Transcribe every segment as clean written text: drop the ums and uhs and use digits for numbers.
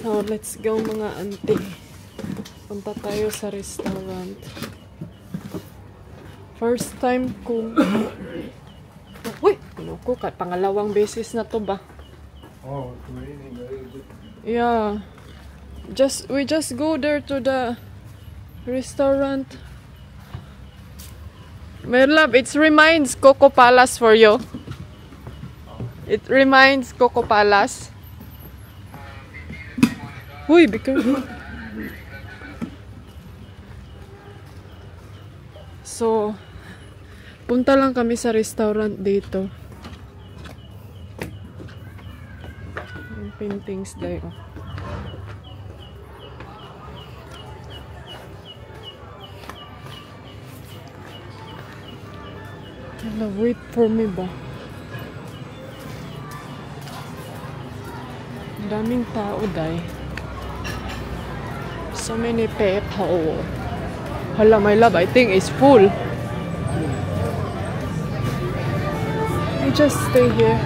So, let's go mga auntie. Punta tayo sa restaurant. First time ko. Uy! Ko, pangalawang beses na to ba? Oh, it's raining very good. Yeah. We just go there to the restaurant. My love, it reminds Coco Palace for you. It reminds Coco Palace. Uy, be careful. So, punta lang kami sa restaurant dito. Yung paintings dayo. Hello, wait for me ba? Daming tao, day. So many people. Hala, my love, I think it's full. We just stay here.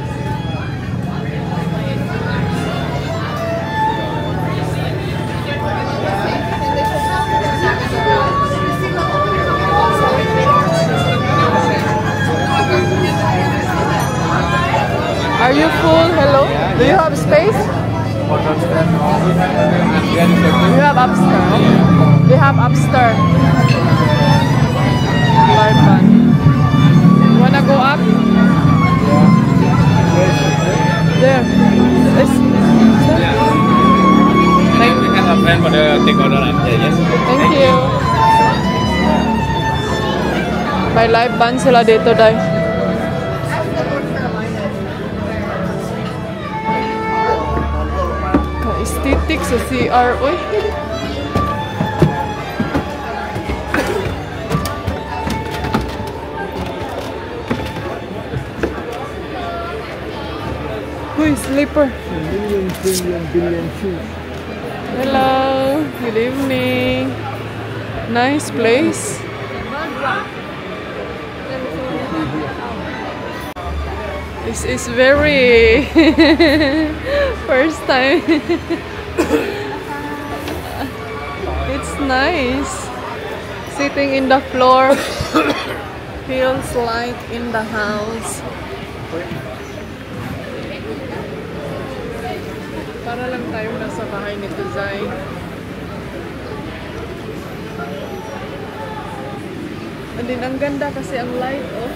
Are you full? Hello? Do you have space? You have upstairs. They have upstairs. Live band. You wanna go up? There. We have a friend for the takeover line. Yes. Thank you. May live band sila dito, day. Ka-aesthetic sa CR. Uy. Uy, slipper. Billion shoes. Hello. Good evening. Nice place. This is very first time. It's nice. Sitting in the floor feels like in the house. Para lang tayo nasa bahay ni Tuzay. And then ang ganda kasi ang light, oh.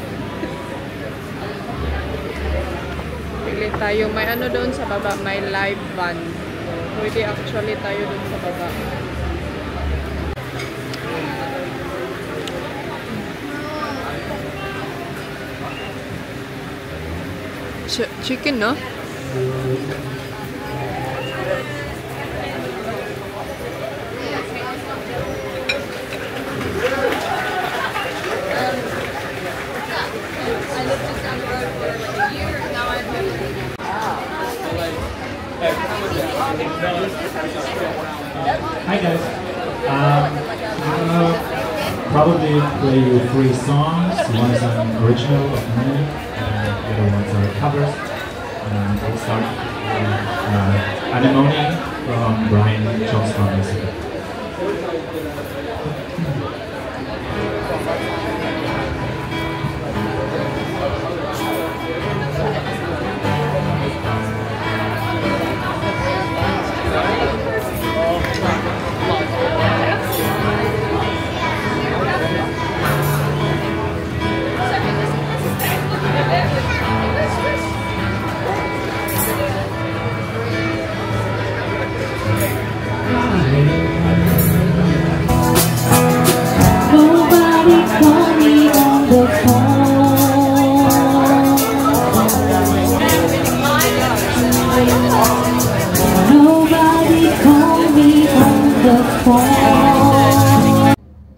Pili tayo. May ano doon sa baba, may live band. Pwede actually tayo doon sa baba. Chicken, no? Hi guys. Probably play you 3 songs. One is an original of me, and the other ones are covers. We'll start with Anemone from Brian Johnston Music.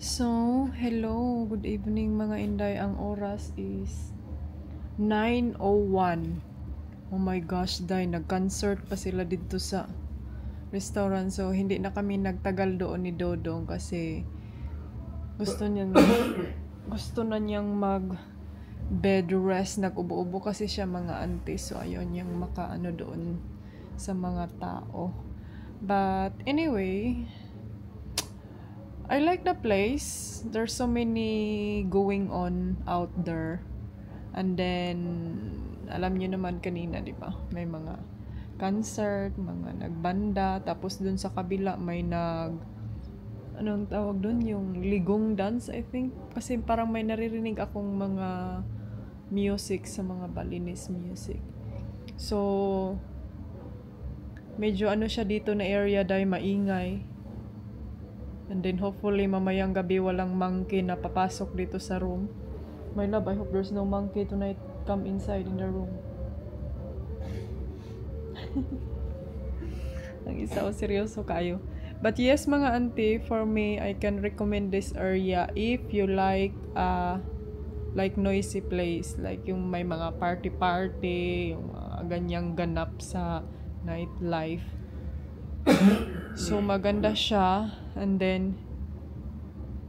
So, hello, good evening mga Inday. Ang oras is 9:01. Oh my gosh, day, nag-concert pa sila dito sa restaurant. So, hindi na kami nagtagal doon ni Dodong kasi gusto na niyang mag bed rest. Nag-ubo-ubo kasi siya mga auntie. So, ayaw niyang makaano doon sa mga tao. But anyway, I like the place. There's so many going on out there. And then, alam niyo naman kanina, di ba? May mga concert, mga nagbanda. Tapos dun sa kabila, may anong tawag dun? Yung ligong dance, I think. Kasi parang may naririnig akong mga music sa mga Balinese music. So, medyo ano siya dito na area dahil maingay. And then hopefully mamayang gabi walang monkey na papasok dito sa room. My love, I hope there's no monkey tonight. Come inside in the room. Ang isa o seryoso kayo. But yes mga auntie, for me, I can recommend this area if you like noisy place. Like yung may mga party-party, yung ganyang ganap sa nightlife. So maganda siya. And then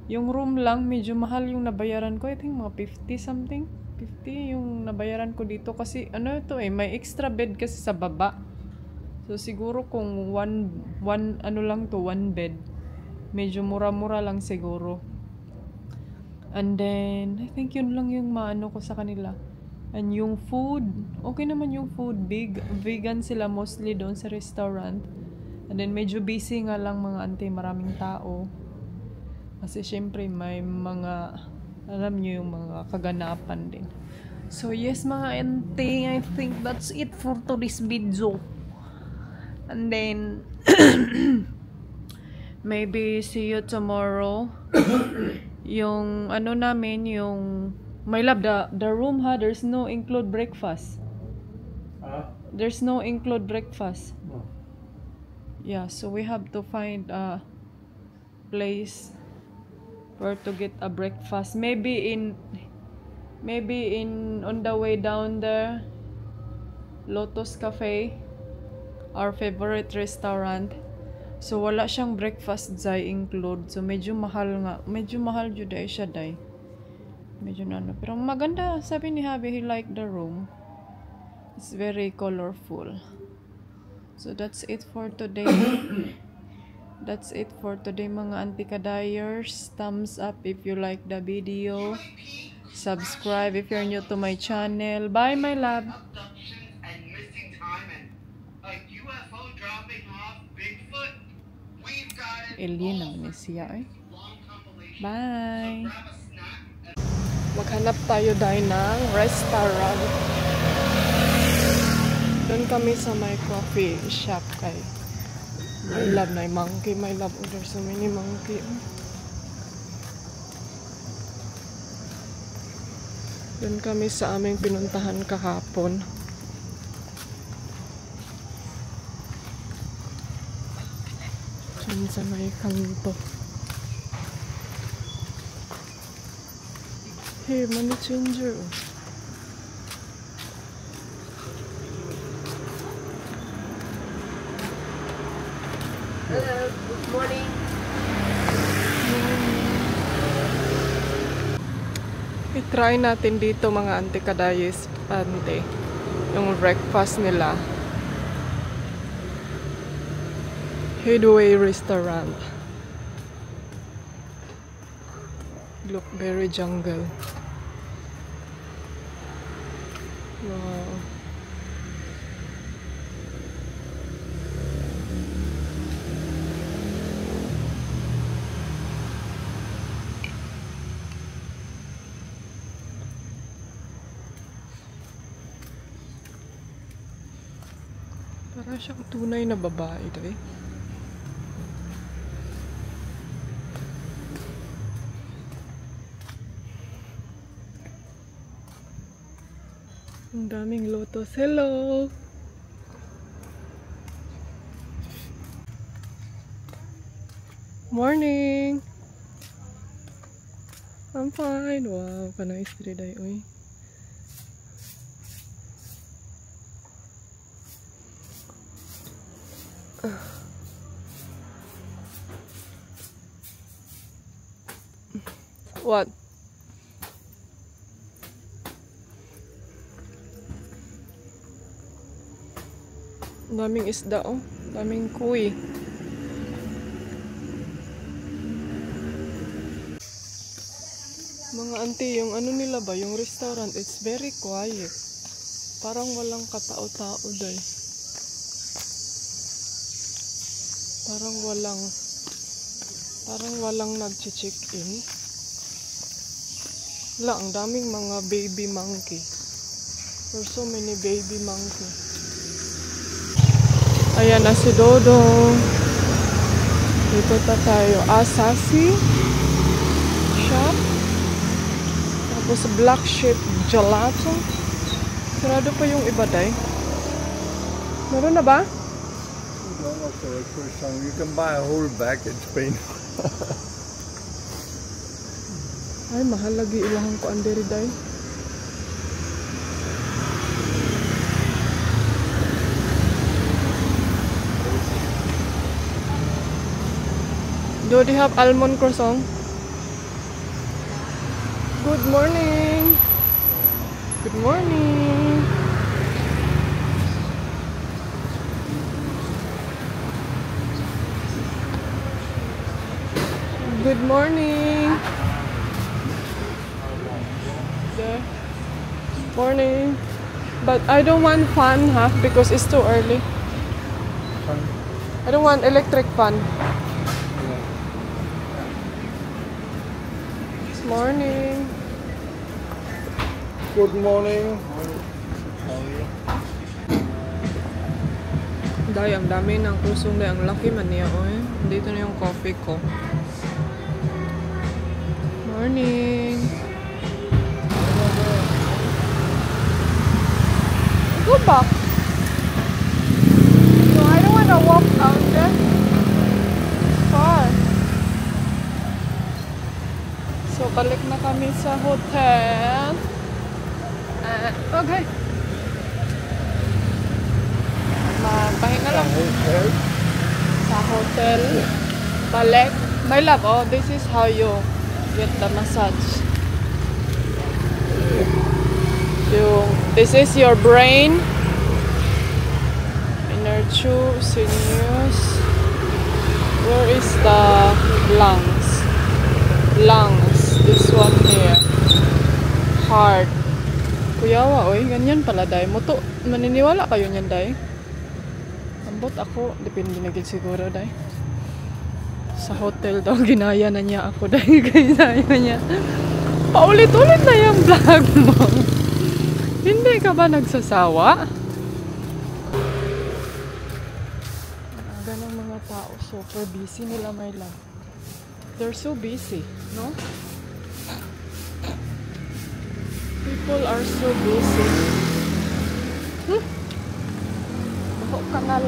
yung room lang medyo mahal yung nabayaran ko. I think mga 50 something. 50 yung nabayaran ko dito kasi ano ito may extra bed kasi sa baba. So siguro kung one bed, medyo mura-mura lang siguro. And then I think yun lang yung maano ko sa kanila. And yung food, okay naman yung food. Vegan sila mostly doon sa restaurant. And then medyo busy nga lang mga auntie, maraming tao. Kasi syempre may mga, alam nyo yung mga kaganapan din. So yes mga auntie, I think that's it for today's video. And then, maybe see you tomorrow. Yung ano namin, yung, my love, the room ha, there's no include breakfast. There's no include breakfast. Yeah, so we have to find a place where to get a breakfast. Maybe in on the way down there, Lotus Cafe, our favorite restaurant. So wala siyang breakfast dai include. So medyo mahal nga. Medyo mahal jud ay siya dai. Medyo nano. Pero maganda, sabi ni Habi, he liked the room. It's very colorful. So that's it for today. That's it for today mga auntie kadayers. Thumbs up if you like the video. Subscribe if you're new to my channel. Bye my love. Alien naman siya eh. Bye. Maghanap tayo dahil ng restaurant. Doon kami sa my coffee shop kay my love na monkey. My love, oh, there's so many monkey. Doon kami sa aming pinuntahan kahapon. Diyan sa may kanto. Hey, money changer. Hello, good morning. I-try natin dito mga auntie kadayes, ante, yung breakfast nila. Headway Restaurant. Lookberry Jungle. Wow. Para siyang tunay na babae ito eh. Ang daming lotus. Hello! Morning! I'm fine. Wow, kanang istri day, uy. What? Daming isda, oh. Daming kuy. Mga auntie, yung ano nila ba, yung restaurant, it's very quiet. Parang walang katao-tao day. Parang walang nag-check-in. Wala, ang daming mga baby monkey. There's so many baby monkey. Ayan na si Dodong. Dito tayo. Asahi shop. Tapos Black Sheep Gelato. Sarado pa yung iba day. Meron na ba? Also, first time you can buy a whole bag in Spain. Ay, mahal lagi ilahang ko andiri day. Do they have almond croissant? Good morning. Good morning. Good morning. There. Morning. But I don't want fan, because it's too early. I don't want electric fan. Morning. Good morning. Day, ang dami ng kusong day. Ang laki man niya, oy. Dito na yung coffee ko. Morning. Go back. No, I don't wanna walk out there. Far. So, balik na kami sa hotel. Okay. Magpahinga lang. Sa hotel. Balik. My love, oh, this is how you get the massage. This is your brain. Inner tube, sinews. Where is the lungs? Lungs. This one here. Heart. Kuyawa, oy, ganyan pala, day. Muto, maniniwala kayo niyan, day? Ambot ako, depende na gid siguro, day. Sa hotel daw, ginaya na niya ako, day. Ginaya niya. Paulit-ulit na yung vlog mo. Hindi ka ba nagsasawa? Ganang mga tao, super busy nila, my love. They're so busy, no? People are so busy. Kanal.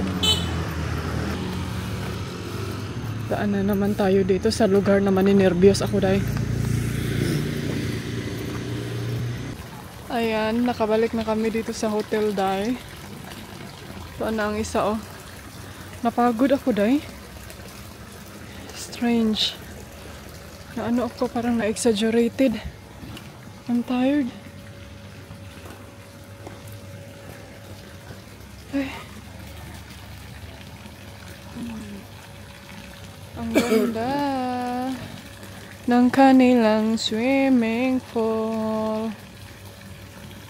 Daan na naman tayo dito sa lugar na maninervyos ako, day. Ayan, nakabalik na kami dito sa hotel, day. Ito na ang isa, oh. Napagod ako, day. Strange. Na ano ako, parang na-exaggerated. I'm tired. Ay. Ang ganda ng kanilang swimming pool.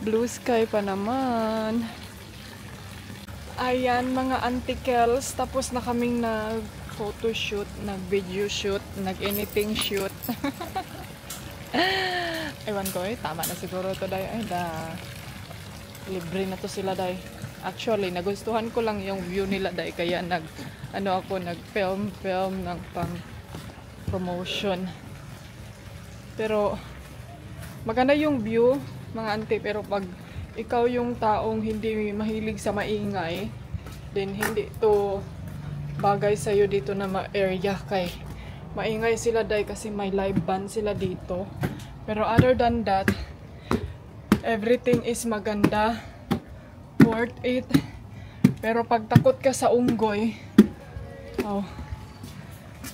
Blue sky pa naman. Ayan, mga antikels. Tapos na kaming nag-photoshoot, nag-video shoot, nag-anything shoot. Ewan ko, tama na siguro to, day. Ay, libre na to sila, day. Actually, nagustuhan ko lang yung view nila, day. Kaya nag-film ng pang-promotion. Pero, maganda yung view, mga auntie. Pero pag ikaw yung taong hindi mahilig sa maingay, then hindi to bagay sa'yo dito na area kay maingay sila, day, kasi may live band sila dito. Pero other than that, everything is maganda, worth it. Pero pag takot ka sa unggoy,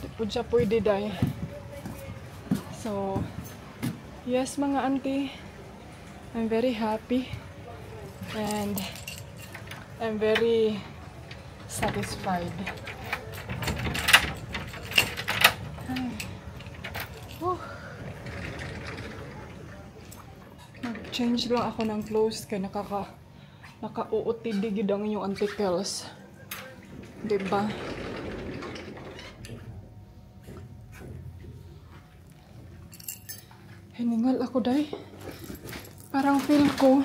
di po siya pwede, day. So, yes, mga auntie, I'm very happy and I'm very satisfied. Mag-change lang ako ng clothes kaya naka-uutidig ang inyong antikels. Diba? Hiningal ako, day. Parang feel ko,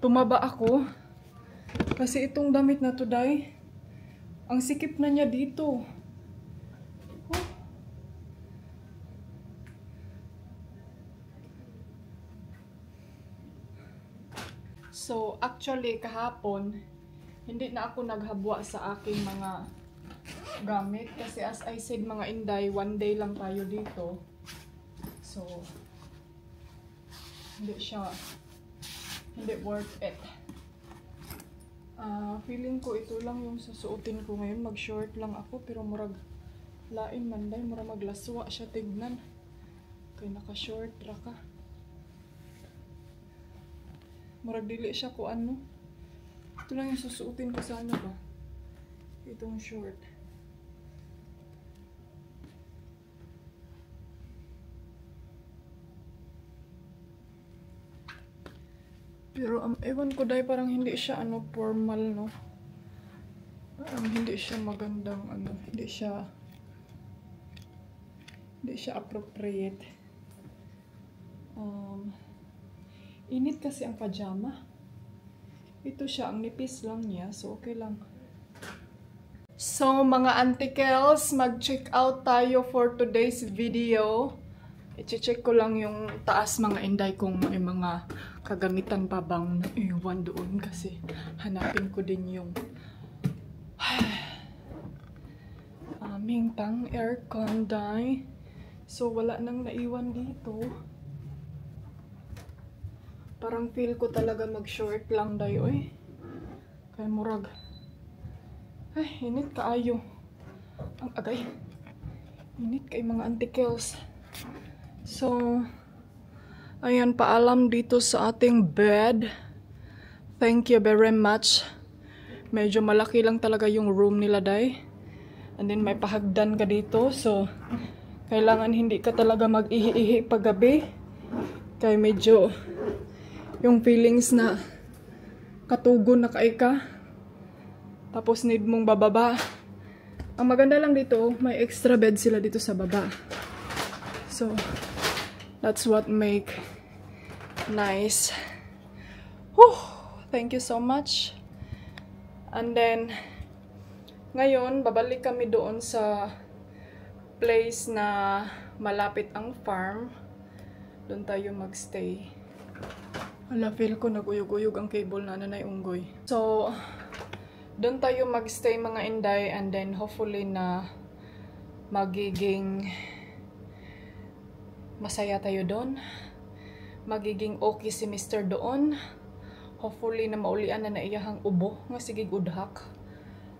tumaba ako. Kasi itong damit na to, day, ang sikip na niya dito. Oh. So, actually, kahapon, hindi na ako naghabwa sa aking mga gamit. Kasi as I said, mga inday, one day lang tayo dito. So, hindi worth it. Feeling ko ito lang yung susuotin ko ngayon. Mag-short lang ako, pero murag lain manday, murag maglaswa siya tignan. Kaya naka-short ra ka. Murag dili siya ko ano. Ito lang yung susuotin ko sana ba. Itong short. Pero ewan ko dahil parang hindi siya ano formal, no. Hindi siya magandang ano, hindi siya appropriate. Init kasi ang pajama. Ito siya, ang nipis lang niya, so okay lang. So mga antikels, mag-check out tayo for today's video. I-check ko lang yung taas mga inday kung may mga kagamitan pa bang naiwan doon kasi hanapin ko din yung aming pang aircon day. So wala nang naiwan dito. Parang feel ko talaga mag-short lang day, oy. Kaya murag. Ay, init kaayo. Ang agay. Init kay mga antikels. So, ayan, paalam dito sa ating bed. Thank you very much. Medyo malaki lang talaga yung room nila, day. And then may pahagdan ka dito. So, kailangan hindi ka talaga mag-ihi-ihi paggabi. Kaya medyo yung feelings na katugon na ka. Tapos need mong bababa. Ang maganda lang dito, may extra bed sila dito sa baba. So, that's what make nice. Whew! Thank you so much. And then, ngayon, babalik kami doon sa place na malapit ang farm. Doon tayo magstay. Wala, feel ko naguyog-uyog ang cable na nanay unggoy. So, doon tayo magstay mga inday and then hopefully na magiging masaya tayo doon. Magiging okay si Mr. doon. Hopefully na maulian na naiyahang ubo nga sige udhak.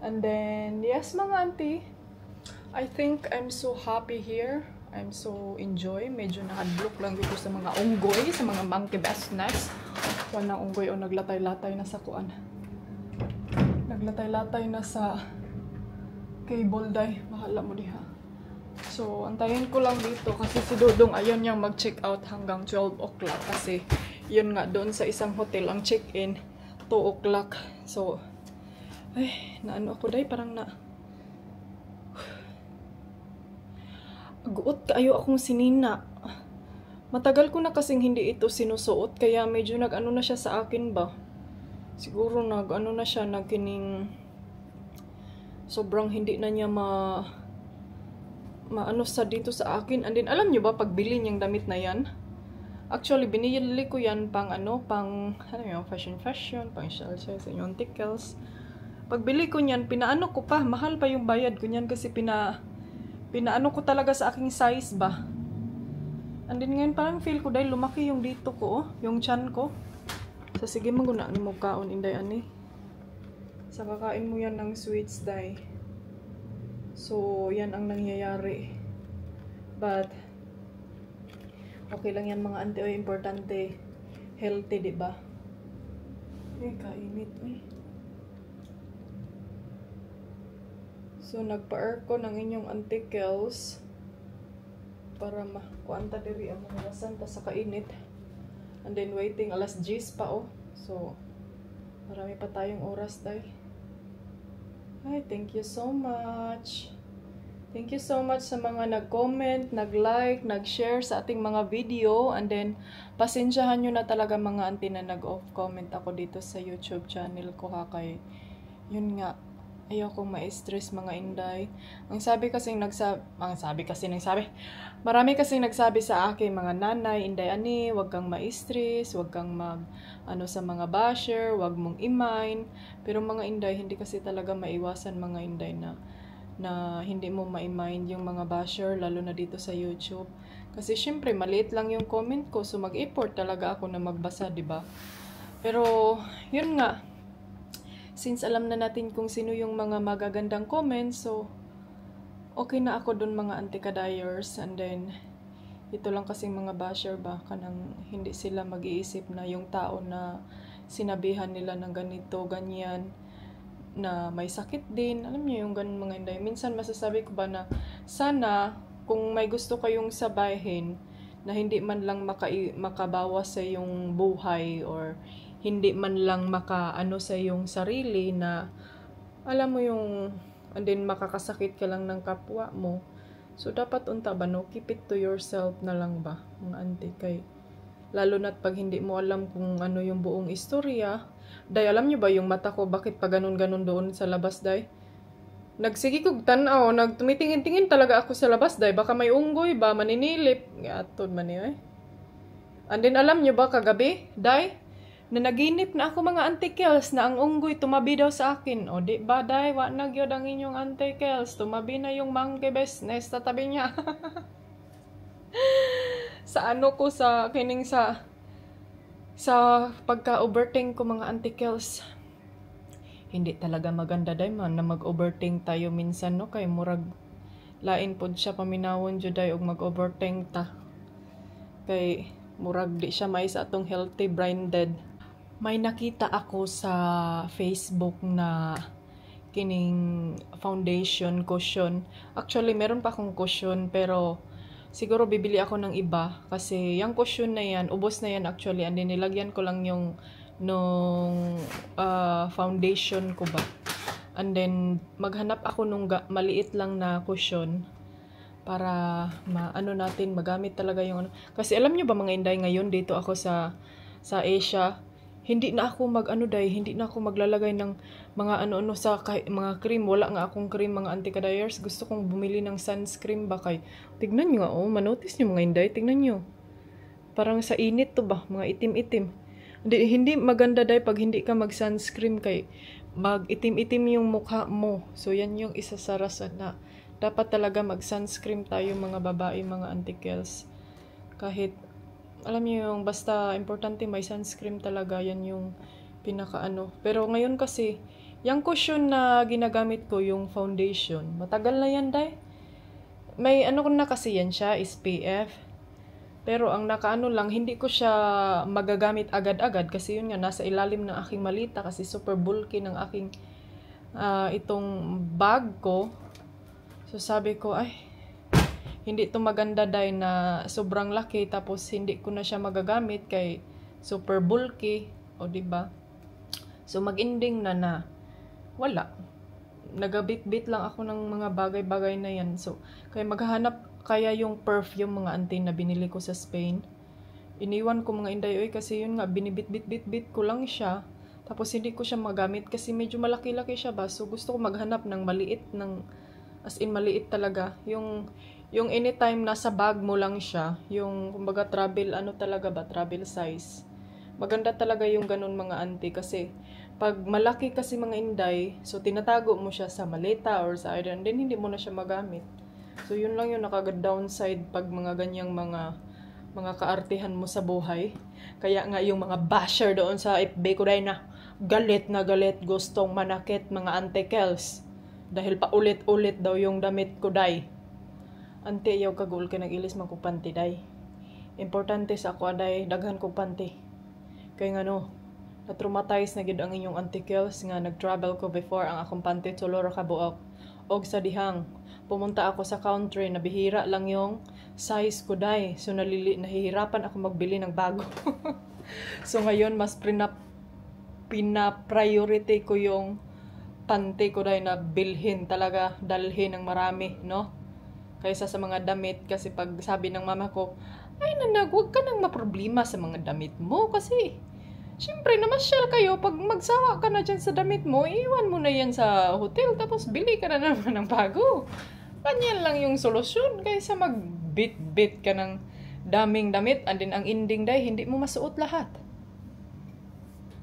And then, yes mga auntie, I think I'm so happy here. I'm so enjoy. Medyo nakadlook lang dito sa mga unggoy, sa mga monkey business. Wanang unggoy o naglatay-latay na sa kuan. Naglatay-latay na sa cable day. Bahala mo diha. So, antayin ko lang dito kasi si Dodong ayaw niyang mag-check out hanggang 12 o'clock kasi yun nga doon sa isang hotel ang check-in 2 o'clock. So, ay, naano ako day, parang na guot kaayo akong sinina. Matagal ko na kasing hindi ito sinusuot kaya medyo nag-ano na siya sa akin ba. Siguro nag-ano na siya, nagkining sobrang hindi na niya maano sa dito sa akin. And then, alam nyo ba, pagbili niyang damit na yan, actually, binili ko yan pang ano, pang, ano yun, fashion, pang shell sa inyong tickles. Pagbili ko niyan, pinaano ko pa, mahal pa yung bayad ko niyan kasi pinaano ko talaga sa aking size ba. And then, ngayon parang feel ko dahil lumaki yung dito ko, yung chan ko. So, sige, magunaan mo kaon, inday, ani. Sa kakain mo yan ng sweets, day. So, yan ang nangyayari. But, okay lang yan mga auntie. Importante, healthy, diba? Kainit, So, nagpa-aircon ng inyong antikels para makuanta diri ang mga santa sa kainit. And then waiting, alas 10 pa oh. So, marami pa tayong oras day. Ay, thank you so much. Thank you so much sa mga nag-comment, nag-like, nag-share sa ating mga video. And then, pasensyahan nyo na talaga mga auntie na nag-off comment ako dito sa YouTube channel ko ha. Kay, yun nga, ayoko ma-stress mga inday. Marami kasing nagsabi sa akin, mga nanay, inday ani, wag kang ma-stress, wag kang sa mga basher, wag mong i-mind. Pero mga inday, hindi kasi talaga maiwasan mga inday na hindi mo ma-mind yung mga basher, lalo na dito sa YouTube. Kasi syempre, maliit lang yung comment ko, so mag-effort talaga ako na magbasa, diba? Pero, yun nga, since alam na natin kung sino yung mga magagandang comments, so okay na ako dun mga anti-kadayers. And then, ito lang kasing mga basher ba, kanang hindi sila mag-iisip na yung tao na sinabihan nila ng ganito, ganyan, na may sakit din. Alam niyo yung ganun mga inday. Minsan masasabi ko ba na sana kung may gusto kayong sabahin na hindi man lang makabawas sa yung buhay or hindi man lang makaano sa yung sarili na alam mo yung and then makakasakit ka lang ng kapwa mo. So dapat unta ba no, keep it to yourself na lang ba mga auntie, kay lalo na't pag hindi mo alam kung ano yung buong istorya. Day, alam nyo ba yung mata ko bakit pa ganun-ganun doon sa labas day? Nagsigi kog tanaw, nagtumitingin-tingin talaga ako sa labas day, baka may unggoy ba maninilip atod man niya eh. And then alam nyo ba kagabi day, na naginip na ako mga auntie Kels na ang unggoy tumabi daw sa akin. O di ba day, wa na gyud ang inyong auntie Kels, tumabi na yung monkey business sa tabi niya. Sa ano ko sa kining sa pagka-overthink ko mga auntie Kels. Hindi talaga maganda day man na mag-overthink tayo minsan no, kay murag lain pod siya paminawon jud day og mag-overthink ta. Kay murag di siya may sa atong healthy brain dead. May nakita ako sa Facebook na kining foundation cushion. Actually, meron pa akong cushion pero siguro bibili ako ng iba kasi yung cushion na yan, ubos na yan actually. And then nilagyan ko lang yung foundation ko ba. And then maghanap ako nung maliit lang na cushion para maano natin magamit talaga yung ano. Kasi alam nyo ba mga inday, ngayon dito ako sa Asia, hindi na ako hindi na ako maglalagay ng mga ano sa mga cream. Wala nga akong cream mga anti-kadayers. Gusto kong bumili ng sunscreen ba kay. Tignan nyo nga manotice nyo mga inday, tignan nyo. Parang sa init to ba, mga itim-itim. Hindi maganda day pag hindi ka mag-sunscreen kay mag-itim-itim yung mukha mo. So yan yung isa sa rason na dapat talaga mag-sunscreen tayo mga babae, mga anti-kels. Kahit alam niyo yung basta importante may sunscreen talaga, yan yung pinakaano. Pero ngayon kasi, yung cushion na ginagamit ko, yung foundation, matagal na yan day. May ano na kasi yan siya, SPF. Pero ang nakaano lang, hindi ko siya magagamit agad-agad kasi yun nga, nasa ilalim ng aking malita kasi super bulky ng aking itong bag ko. So sabi ko, ay, hindi to maganda day na sobrang laki tapos hindi ko na siya magagamit kay super bulky, o diba? So mag-ending na wala. Nagabit-bit lang ako ng mga bagay-bagay na yan. So kaya maghahanap kaya yung perfume mga auntie na binili ko sa Spain. Iniwan ko mga inday kasi yun nga binibit-bit-bit ko lang siya. Tapos hindi ko siya magamit kasi medyo malaki-laki siya ba. So gusto ko maghanap ng maliit as in maliit talaga. Yung anytime nasa bag mo lang siya, yung kumbaga travel travel size. Maganda talaga yung ganun mga auntie kasi pag malaki kasi mga inday, so tinatago mo siya sa maleta or sa iron, then hindi mo na siya magamit. So yun lang yung downside pag mga ganyang mga kaartihan mo sa buhay. Kaya nga yung mga basher doon sa FB ko dahil na galit gustong manakit mga auntie Kels. Dahil pa ulit-ulit daw yung damit ko day. Ante yaw kagul ka nag-ilis man kong panty day. Importante sa ako day daghan kong panty. Kaya nga no, na-traumatize na gid ang inyong auntie Kels nga nag-travel ko before ang akong panty tulor ka buok. Og sa dihang pumunta ako sa country na bihira lang yung size ko day. So nahihirapan ako magbili ng bago. So ngayon, mas pina-priority ko yung panty ko dahil na bilhin talaga, dalhin ng marami, no? Kaysa sa mga damit, kasi pag sabi ng mama ko, ay nanag, huwag ka nang maproblema sa mga damit mo kasi syempre namasyal kayo, pag magsawa ka na dyan sa damit mo, iwan mo na yan sa hotel tapos bili ka na naman ng bago. Ganyan lang yung solusyon kaysa mag-bit-bit ka ng daming damit and then ang ending day, hindi mo masuot lahat.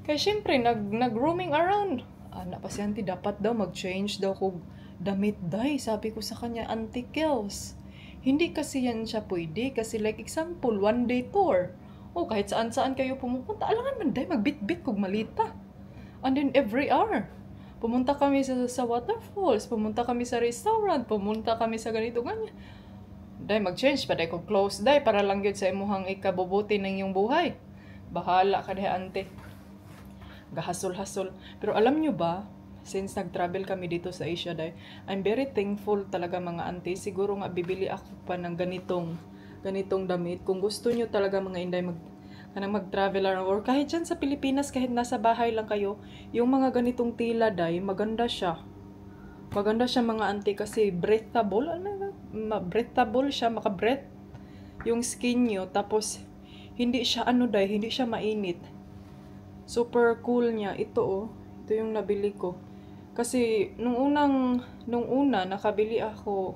Kaya syempre, nag-roaming around. Anak pa si auntie, dapat daw mag-change daw kung damit day. Sabi ko sa kanya, Auntie Kels, hindi kasi yan siya pwede. Kasi like example, one day tour. O kahit saan-saan kayo pumupunta, alangan man day, magbit-bit kung malita. And then every hour. Pumunta kami sa waterfalls, pumunta kami sa restaurant, pumunta kami sa ganito, ganyan. Day, mag-change pa day ko close day para lang yun sa imuhang ikabubuti ng iyong buhay. Bahala ka day, auntie. Gahasol-hasol. Pero alam nyo ba, since nag-travel kami dito sa Asia day, I'm very thankful talaga mga auntie. Siguro nga bibili ako pa ng ganitong damit. Kung gusto nyo talaga mga inday mag-travel or kahit dyan sa Pilipinas, kahit nasa bahay lang kayo, yung mga ganitong tila day, maganda siya. Maganda siya mga auntie kasi breathable. Breathable siya, maka-breath yung skin nyo. Tapos, hindi siya hindi siya mainit. Super cool niya. Ito ito yung nabili ko. Kasi nung una nakabili ako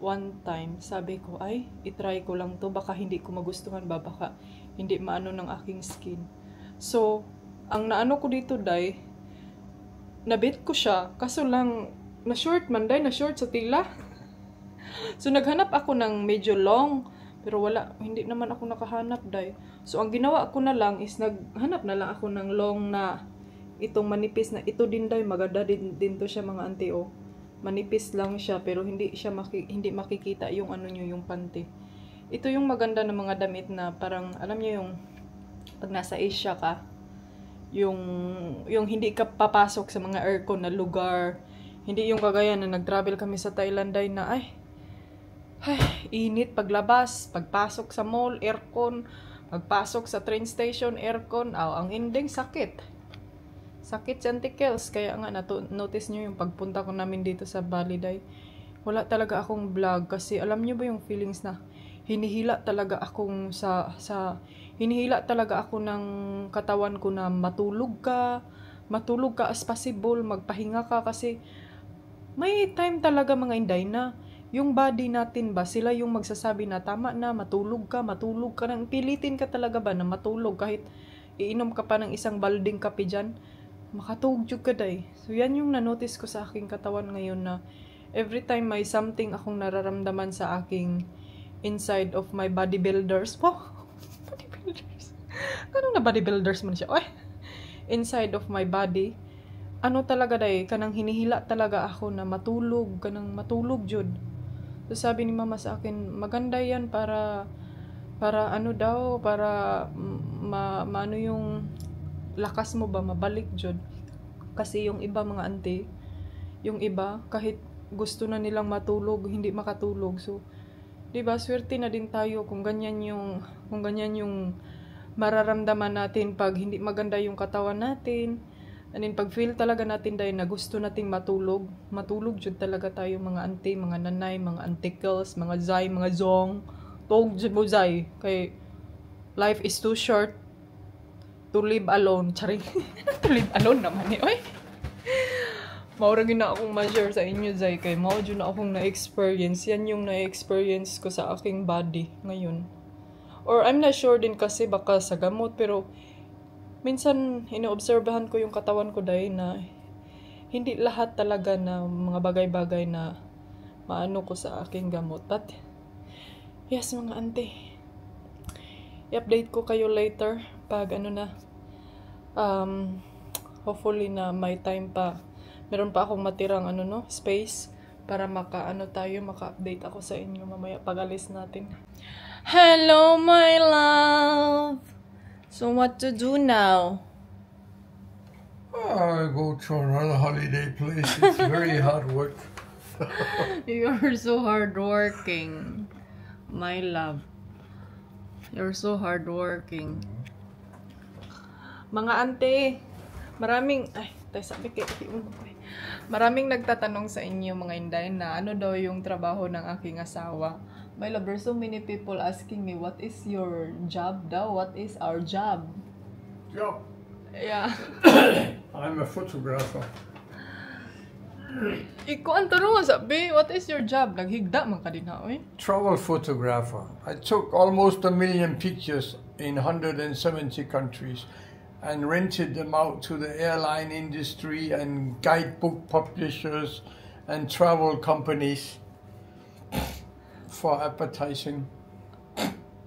one time, sabi ko ay i-try ko lang to, baka hindi ko magustuhan ba, baka hindi maano ng aking skin. So, ang naano ko dito day, nabit ko siya, kaso lang na short sa tila. So naghanap ako ng medyo long, pero wala, hindi naman ako nakahanap day. So ang ginawa ko na lang is naghanap na lang ako ng long na itong manipis na ito din day, maganda din to siya mga auntie. Manipis lang siya pero hindi makikita yung yung panty. Ito yung maganda na mga damit na parang alam niyo yung pag nasa Asia ka, yung hindi ka papasok sa mga aircon na lugar. Hindi yung kagaya na nag-travel kami sa Thailand day na ay init paglabas, pagpasok sa mall, aircon, pagpasok sa train station, aircon, ang ending sakit si Auntie Kels. Kaya nga notice nyo yung pagpunta ko namin dito sa Bali day, wala talaga akong vlog kasi alam nyo ba yung feelings na hinihila talaga ako ng katawan ko na matulog ka as possible, magpahinga ka kasi may time talaga mga inday na yung body natin ba, sila yung magsasabi na tama na, matulog ka nang pilitin ka talaga ba na matulog kahit iinom ka pa ng isang balding kape dyan, makatugjog ka day. So yan yung na-notice ko sa aking katawan ngayon na every time may something akong nararamdaman sa aking inside of my bodybuilders. Wow! Bodybuilders. Ano na bodybuilders man siya? Inside of my body. Talaga day, kanang hinihila talaga ako na matulog jud. So sabi ni mama sa akin, maganda yan para maano yung lakas mo ba mabalik jud. Kasi yung iba mga auntie, yung iba kahit gusto na nilang matulog, hindi makatulog. So, 'di ba, swerte na din tayo kung ganyan yung mararamdaman natin pag hindi maganda yung katawan natin. And then pag feel talaga natin dahil na gusto nating matulog jud talaga tayo mga auntie, mga nanay, mga aunticles, mga zay, mga zong. Tog jud mo zay kay life is too short to live alone. Charing. To live alone naman oy. Maura gina akong ma-share sa inyo zay kay mao jud na akong na-experience. Yan yung na-experience ko sa aking body ngayon. Or I'm not sure din kasi baka sa gamot, pero minsan inoobserbahan ko yung katawan ko dahil na hindi lahat talaga na mga bagay-bagay na maano ko sa aking gamot. But yes mga auntie, i-update ko kayo later pag hopefully na may time pa. Meron pa akong matirang space para maka-update ako sa inyo mamaya pag-alis natin. Hello my love. So what to do now? I go to another holiday place. It's very hard work. You're so hardworking, my love. You're so hardworking. Mga ante, maraming nagtatanong sa inyo mga Inday na ano daw yung trabaho ng aking asawa. My love, there's so many people asking me, what is your job daw? What is our job? Job. Yeah. I'm a photographer. Iko ang tanong sabi, what is your job? Naghigda man ka din ha, oy. Travel photographer. I took almost 1 million pictures in 170 countries and rented them out to the airline industry and guidebook publishers and travel companies for advertising.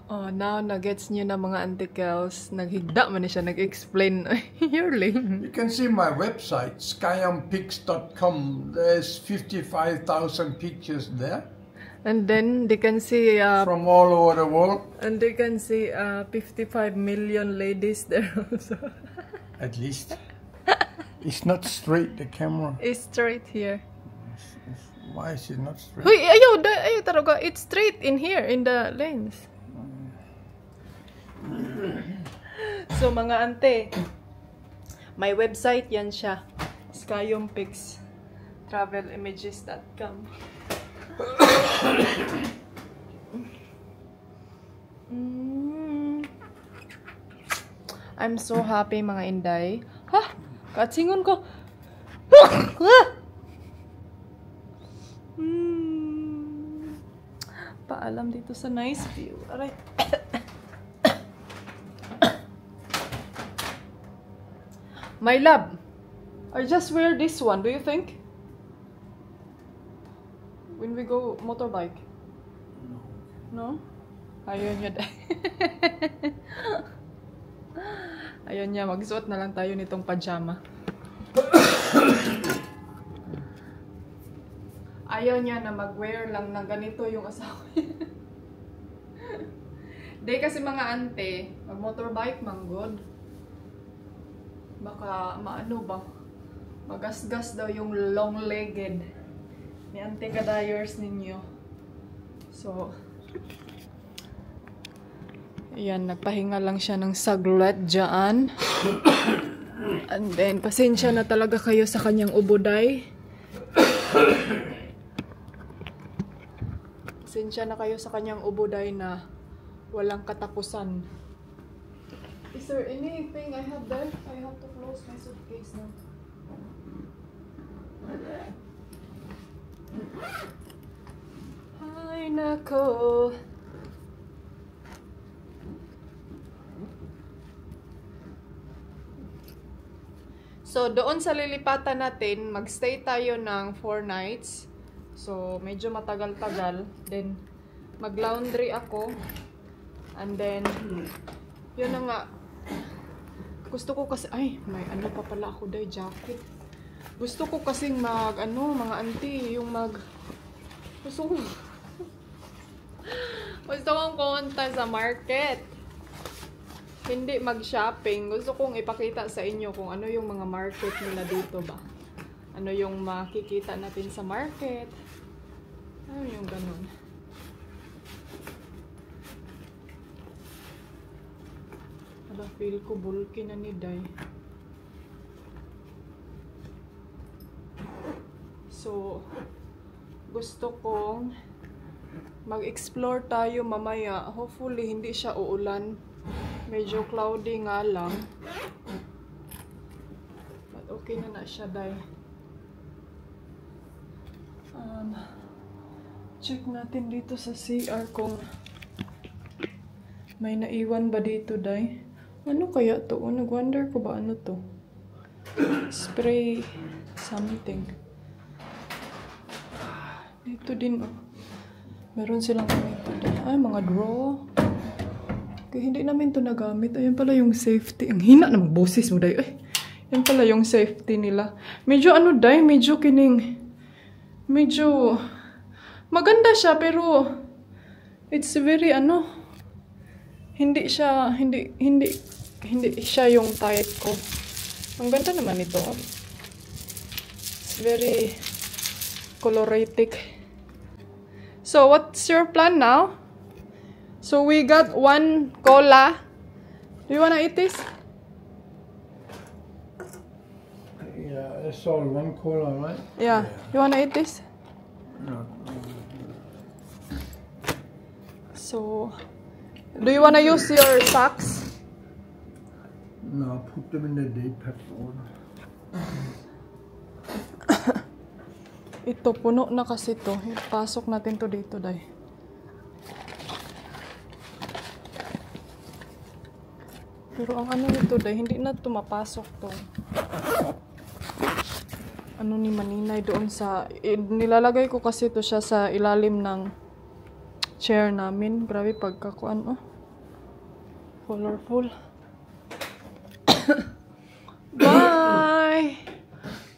Oh, now nagets niyo na mga antikels. Naghigda man ni siya nag-explain. Yearling. You can see my website, skyampics.com. There's 55,000 pictures there. And then they can see from all over the world. and they can see 55 million ladies there also. At least. It's not straight, the camera. It's straight here. Why is it not straight? Huy, ayaw talaga. It's straight in here in the lens. So mga ante, my website yan siya. Skyampics travelimages.com. I'm so happy mga Inday. Ha? Katsingon ko. Paalam dito sa nice view. Aray. My love, I just wear this one. Do you think? When we go motorbike? No? Ayaw niya dahil. Ayaw niya. Magsuot na lang tayo nitong pajama. Ayaw niya na mag-wear lang na ganito yung asawa niya. Di kasi mga ante, mag-motorbike man good. Baka maano ba? Magasgas daw yung long-legged ni ante kadayers ninyo. So, ayan, nagpahinga lang siya ng saglit dyan. And then, pasensya na talaga kayo sa kanyang ubuday. Pasensya na kayo sa kanyang ubuday na walang katapusan. Is there anything I have there? I have to close my suitcase now. Ay, nako. So, doon sa lilipatan natin, magstay tayo ng 4 nights. So, medyo matagal-tagal. Then, mag-laundry ako. And then, yun na nga. Gusto ko kasi, ay, may ano pa pala ako dahil jacket. Gusto ko kasing mga auntie, yung gusto kong pumunta sa market. Hindi mag-shopping. Gusto kong ipakita sa inyo kung ano yung mga market nila dito ba. Ano yung makikita natin sa market. Ano yung ganun. Feel ko bulky na ni Day. So, gusto kong mag-explore tayo mamaya. Hopefully, hindi siya uulan. Medyo cloudy nga lang. But okay na siya, Day. Check natin dito sa CR kung may naiwan ba dito, Day. Ano kaya to? Nag-wonder ko ba ano to? Spray something. Dito din, oh. Meron silang ganito din. Ay, mga draw. Okay, hindi namin to nagamit. Ayan pala yung safety. Ang hina na magboses mo, Day. Ay, yan pala yung safety nila. Medyo ano, Day? Medyo kining. Medyo maganda siya, pero it's very ano. Hindi siya yung type ko. Ang ganda naman ito. It's very coloratic. So, what's your plan now? So, we got 1 cola. Do you wanna eat this? That's all, one cola, right? Yeah. You wanna eat this? No. So, do you wanna use your socks? No, put them in the day pack order. Ito, puno na kasi to. Pasok natin to dito, day. Pero ang ano nito, day, hindi na to mapasok to. Ano ni Maninay doon sa... nilalagay ko kasi to siya sa ilalim ng chair namin. Grabe pagkakuan, oh. Colorful. Bye!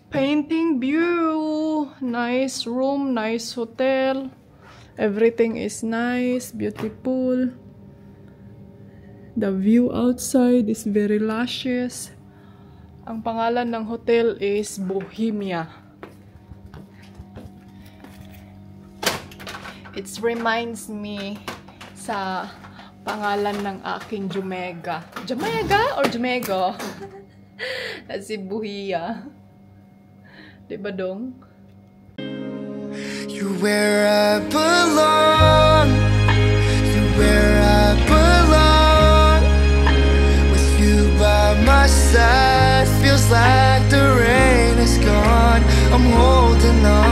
Painting view. Nice room, nice hotel. Everything is nice, beautiful. The view outside is very luscious. Ang pangalan ng hotel is Bohemia. It reminds me sa pangalan ng aking Jumega. Jumega or Jumego? Si Buhia. Diba dong? You're where I belong. You're where I belong. With you by my side, feels like the rain is gone. I'm holding on.